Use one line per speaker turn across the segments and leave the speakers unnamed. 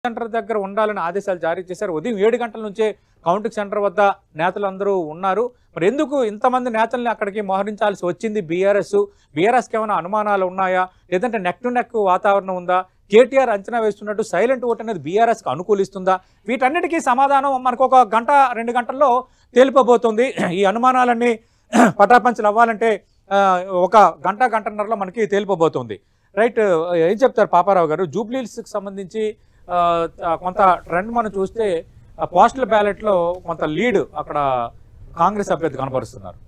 Centre దగ్గర ఉండాలని ఆదేశాలు జారీ చేశారు. ఉదయం 7 గంటల నుంచే కౌంటింగ్ సెంటర్ వద్ద నేతలందరూ ఉన్నారు. మరి ఎందుకు ఇంతమంది నేతల్ని అక్కడికి మోహరించాల్సి వచ్చింది బీఆర్ఎస్కి ఏమైనా అనుమానాలు ఉన్నాయా, లేదంటే నెక్ టు నెక్ వాతావరణం ఉందా, కేటీఆర్ అంచనా వేస్తున్నట్టు సైలెంట్ ఓట్ అనేది బీఆర్ఎస్కి అనుకూలిస్తుందా? వీటన్నిటికీ సమాధానం మనకు ఒక గంట 2 గంటల్లో తేలిపోబోతుంది. ఈ అనుమానాలన్నీ పటాపంచలు అవ్వాలంటే ఒక గంటన్నరలో మనకి తేలిపోబోతుంది. రైట్, ఏం చెప్తారు పాపారావు గారు? జూబ్లీహిల్స్కి సంబంధించి కొంత ట్రెండ్ మనం చూస్తే పోస్టల్ బ్యాలెట్లో కొంత లీడ్ అక్కడ కాంగ్రెస్ అభ్యర్థి కనబరుస్తున్నారు.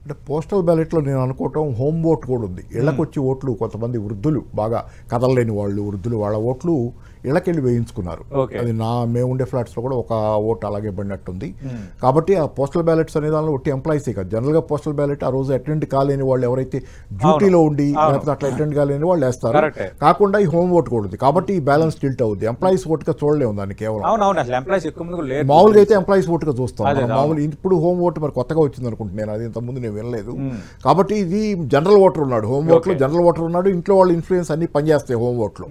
అంటే పోస్టల్ బ్యాలెట్లో నేను అనుకోవటం హోమ్ ఓట్ కూడా ఉంది. ఇళ్లకొచ్చి ఓట్లు కొంతమంది వృద్ధులు, బాగా కదలలేని వాళ్ళు, వృద్ధులు, వాళ్ళ ఓట్లు ఇళ్లకెళ్ళి వేయించుకున్నారు. అది మేము ఉండే ఫ్లాట్స్లో కూడా ఒక ఓటు అలాగే పడినట్టుంది. కాబట్టి ఆ పోస్టల్ బ్యాలెట్స్ అనే దానిలో ఒట్టి ఎంప్లాయీసే కాదు, జనరల్గా పోస్టల్ బ్యాలెట్ ఆ రోజు అటెండ్ కాలేని వాళ్ళు, ఎవరైతే డ్యూటీలో ఉండి లేకపోతే అట్లా అటెండ్ కాలేని వాళ్ళు వేస్తారు. కాకుండా ఈ హోమ్ ఓట్ కూడా ఉంది. కాబట్టి ఈ బ్యాలెన్స్ టిల్ట్ అవుద్ది. ఎంప్లాయీస్ ఓటుగా చూడలేము దాన్ని. కేవలం మామూలుగా అయితే ఎంప్లాయీస్ ఓటుగా చూస్తాం. మామూలు ఇప్పుడు హోమ్ ఓటు మరి కొత్తగా వచ్చింది అనుకుంటున్నాను, అది ఇంతకుముందు నేను వినలేదు. కాబట్టి ఇది జనరల్ ఓటర్ ఉన్నాడు, హోమ్ ఓట్లో జనరల్ ఓటర్ ఉన్నాడు, ఇంట్లో వాళ్ళ ఇన్ఫ్లుయెన్స్ అన్ని పనిచేస్తాయి హోమ్ ఓట్లో.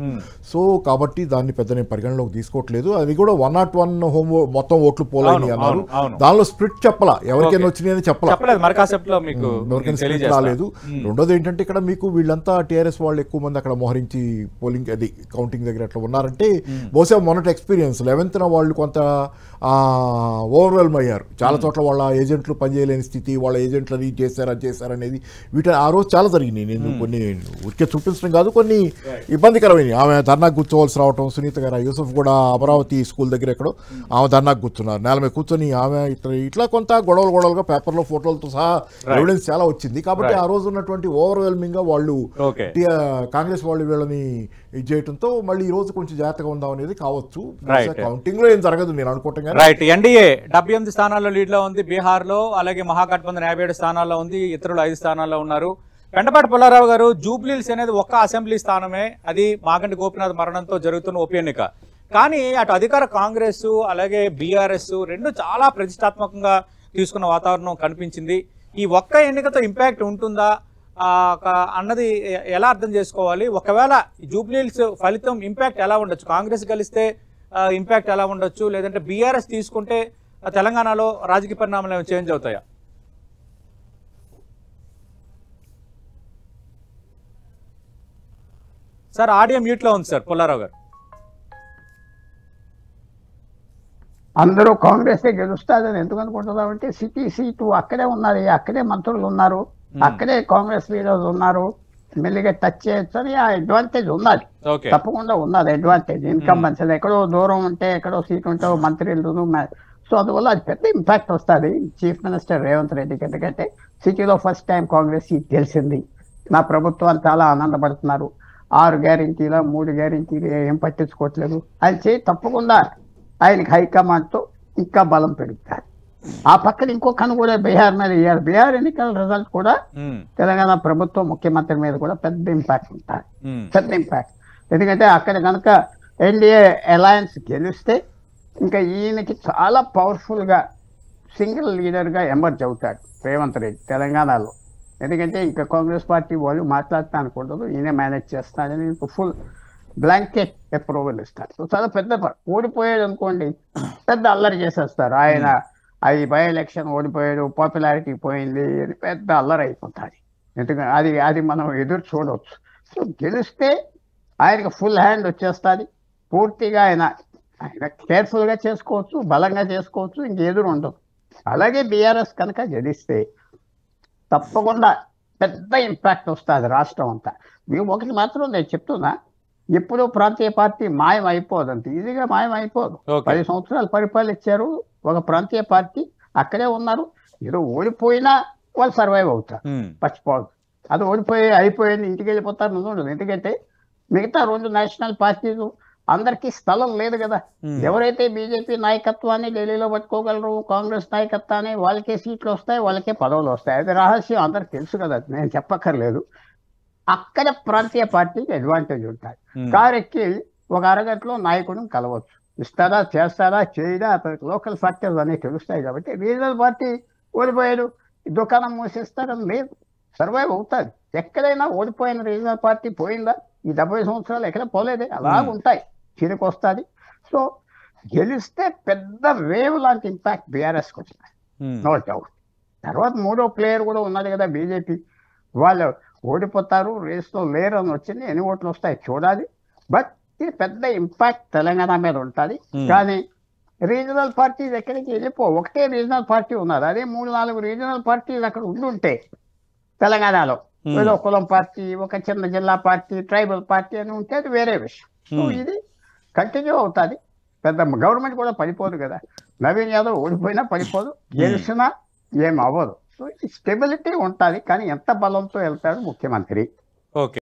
సో కాబట్టి దాన్ని పెద్ద నేను పరిగణలోకి తీసుకోవట్లేదు. అది కూడా 101 హోమ్ మొత్తం ఓట్లు పోలని అన్నారు. దానిలో స్ప్లిట్ చెప్పలా, ఎవరికైనా వచ్చినాయని చెప్పలేదు, రాలేదు. రెండోది ఏంటంటే ఇక్కడ మీకు వీళ్ళంతా టీఆర్ఎస్ వాళ్ళు ఎక్కువ మంది అక్కడ మోహరించి పోలింగ్ అది కౌంటింగ్ దగ్గర అట్లా ఉన్నారంటే బహుశా మొన్నటి ఎక్స్పీరియన్స్ 11th వాళ్ళు కొంత ఓవర్వెల్మ్ అయ్యారు. చాలా చోట్ల వాళ్ళ ఏజెంట్లు పనిచేయలేని స్థితి, వాళ్ళ ఏజెంట్లు అది చేశారనేది వీటి ఆ రోజు చాలా జరిగినాయి. నేను కొన్ని ఉరికే చూపించడం కాదు, కొన్ని ఇబ్బందికరమైనవి. ఆమె ధర్నాకు కూర్చోవలసి రావటం, సునీత గారు యూసఫ్ కూడా అమరావతి స్కూల్ దగ్గర ఎక్కడో ఆమె ధర్నాకు కూర్చున్నారు, నేల మీద కూర్చొని ఆమె ఇట్లా కొంత గొడవలుగా పేపర్లో ఫోటోలతో సహా ఎవిడెన్స్ చాలా వచ్చింది. కాబట్టి ఆ రోజు ఉన్నటువంటి ఓవర్వెల్మింగ్ గా వాళ్ళు కాంగ్రెస్ వాళ్ళు వీళ్ళని ఇది చేయడంతో మళ్ళీ ఈ రోజు కొంచెం జాగ్రత్తగా ఉందాం అనేది కావచ్చు. కౌంటింగ్ లో ఏం జరగదు నేను అనుకుంటాను.
రైట్, ఎన్డీఏ 78 స్థానాల్లో లీడ్ లో ఉంది బీహార్ లో, అలాగే మహాగఠబంధన్ 57 స్థానాల్లో ఉంది, ఇతరులు 5 స్థానాల్లో ఉన్నారు. పెంటపాటి పుల్లారావు గారు, జూబ్లీహిల్స్ అనేది ఒక్క అసెంబ్లీ స్థానమే, అది మాగంటి గోపీనాథ్ మరణంతో జరుగుతున్న ఉప ఎన్నిక. కానీ అటు అధికార కాంగ్రెస్ అలాగే బీఆర్ఎస్ రెండు చాలా ప్రతిష్టాత్మకంగా తీసుకున్న వాతావరణం కనిపించింది. ఈ ఒక్క ఎన్నికతో ఇంపాక్ట్ ఉంటుందా అన్నది ఎలా అర్థం చేసుకోవాలి? ఒకవేళ జూబ్లీహిల్స్ ఫలితం ఇంపాక్ట్ ఎలా ఉండొచ్చు? కాంగ్రెస్ గెలిస్తే ఇంపాక్ట్ ఎలా ఉండొచ్చు, లేదంటే బీఆర్ఎస్ తీసుకుంటే తెలంగాణలో రాజకీయ పరిణామాలు ఏమైనా చేంజ్ అవుతాయా? సార్ ఆడియో మ్యూట్ లో ఉంది సార్ పుల్లారావు గారు.
అందరూ కాంగ్రెస్ గెలుస్తాదని ఎందుకు అనుకుంటున్నామంటే సిటీ సీటు అక్కడే ఉన్నది, అక్కడే మంత్రులు ఉన్నారు, అక్కడే కాంగ్రెస్ లీడర్స్ ఉన్నారు, మెల్లిగా టచ్ చేయొచ్చు అని ఆ అడ్వాంటేజ్ ఉన్నది, తప్పకుండా ఉన్నది అడ్వాంటేజ్. ఇన్కమ్ మంచిది, ఎక్కడో దూరం ఉంటే ఎక్కడో సీట్ ఉంటే మంత్రులు. సో అందువల్ల అది పెద్ద ఇంపాక్ట్ వస్తుంది చీఫ్ మినిస్టర్ రేవంత్ రెడ్డికి. ఎందుకంటే సిటీలో ఫస్ట్ టైం కాంగ్రెస్ సీట్ గెలిచింది, నా ప్రభుత్వాలు చాలా ఆనందపడుతున్నారు, 6 గ్యారెంటీలు 3 గ్యారెంటీలు ఏం పట్టించుకోవట్లేదు అని తప్పకుండా ఆయనకి హైకమాండ్తో ఇంకా బలం పెరుగుతారు. ఆ పక్కన ఇంకో కను కూడా బీహార్ మీద ఇయ్యారు. బీహార్ ఎన్నికల రిజల్ట్ కూడా తెలంగాణ ప్రభుత్వం ముఖ్యమంత్రి మీద కూడా పెద్ద ఇంపాక్ట్ ఉంటుంది, పెద్ద ఇంపాక్ట్. ఎందుకంటే అక్కడ కనుక ఎన్డీఏ అలయన్స్ గెలిస్తే ఇంకా ఈయనకి చాలా పవర్ఫుల్ గా సింగిల్ లీడర్ గా ఎమర్జ్ అవుతాడు రేవంత్ రెడ్డి తెలంగాణలో. ఎందుకంటే ఇంకా కాంగ్రెస్ పార్టీ వాళ్ళు మాట్లాడతానుకుంటారు, ఈయన మేనేజ్ చేస్తాడని ఫుల్ బ్లాంకెట్ అప్రూవల్ ఇస్తారు. సో చాలా పెద్ద ఓడిపోయాడు అనుకోండి, పెద్ద అల్లరి చేసేస్తారు. ఆయన అది బై ఎలక్షన్ ఓడిపోయాడు, పాపులారిటీ పోయింది, పెద్ద అల్లరి అయిపోతుంది. ఎందుకంటే అది మనం ఎదురు చూడవచ్చు. సో గెలిస్తే ఆయనకు ఫుల్ హ్యాండ్ వచ్చేస్తుంది, పూర్తిగా ఆయన కేర్ఫుల్గా చేసుకోవచ్చు, బలంగా చేసుకోవచ్చు, ఇంకెదురు ఉండదు. అలాగే బీఆర్ఎస్ కనుక గెలిస్తే తప్పకుండా పెద్ద ఇంపాక్ట్ వస్తుంది రాష్ట్రం అంతా. మేము ఒకటి మాత్రం నేను చెప్తున్నా, ఎప్పుడూ ప్రాంతీయ పార్టీ మాయం అయిపోదు, అంత ఈజీగా మాయం అయిపోదు. 10 సంవత్సరాలు పరిపాలించారు ఒక ప్రాంతీయ పార్టీ, అక్కడే ఉన్నారు. ఏదో ఓడిపోయినా వాళ్ళు సర్వైవ్ అవుతారు, పచ్చిపోదు. అది అయిపోయింది ఇంటికి వెళ్ళిపోతారు ఉండదు. ఎందుకంటే మిగతా 2 నేషనల్ పార్టీలు అందరికీ స్థలం లేదు కదా. ఎవరైతే బీజేపీ నాయకత్వాన్ని ఢిల్లీలో పట్టుకోగలరు, కాంగ్రెస్ నాయకత్వాన్ని, వాళ్ళకే సీట్లు వస్తాయి, వాళ్ళకే పదవులు వస్తాయి. అది రహస్యం అందరికి తెలుసు కదా, నేను చెప్పక్కర్లేదు. అక్కడ ప్రాంతీయ పార్టీకి అడ్వాంటేజ్ ఉంటాయి. కారెక్కి ఒక అరగంటలో నాయకుడిని కలవచ్చు, ఇస్తారా చేస్తారా చేయడా అతనికి లోకల్ ఫ్యాక్టర్స్ అనేవి తెలుస్తాయి. కాబట్టి రీజనల్ పార్టీ ఓడిపోయాడు, దుకాణం మూసేస్తారని లేదు, సర్వైవ్ అవుతుంది. ఎక్కడైనా ఓడిపోయిన రీజనల్ పార్టీ పోయిందా? ఈ 70 సంవత్సరాలు ఎక్కడ పోలేదే, అలా ఉంటాయి. తిరిగి వస్తుంది. సో గెలిస్తే పెద్ద వేవ్ లాంటి ఇంపాక్ట్ బీఆర్ఎస్కి వచ్చింది, నో డౌట్. తర్వాత మూడో ప్లేయర్ కూడా ఉన్నది కదా బీజేపీ, వాళ్ళు ఓడిపోతారు, రేస్లో లేరు అని వచ్చింది, ఎన్ని ఓట్లు వస్తాయి చూడాలి. బట్ ఇది పెద్ద ఇంపాక్ట్ తెలంగాణ మీద ఉంటుంది. కానీ రీజనల్ పార్టీలు ఎక్కడికి వెళ్ళిపో, ఒకటే రీజనల్ పార్టీ ఉన్నారు, అదే 3-4 రీజనల్ పార్టీలు అక్కడ ఉండుంటే తెలంగాణలో ఏదో కులం పార్టీ, ఒక చిన్న జిల్లా పార్టీ, ట్రైబల్ పార్టీ అని ఉంటే అది వేరే విషయం. సో ఇది కంటిన్యూ అవుతుంది, పెద్ద గవర్నమెంట్ కూడా పడిపోదు కదా. నవీన్ యాదవ్ ఓడిపోయినా పడిపోదు, గెలిచినా ఏం అవ్వదు. సో స్టెబిలిటీ ఉంటుంది, కానీ ఎంత బలంతో వెళ్తాడు ముఖ్యమంత్రి.
ఓకే.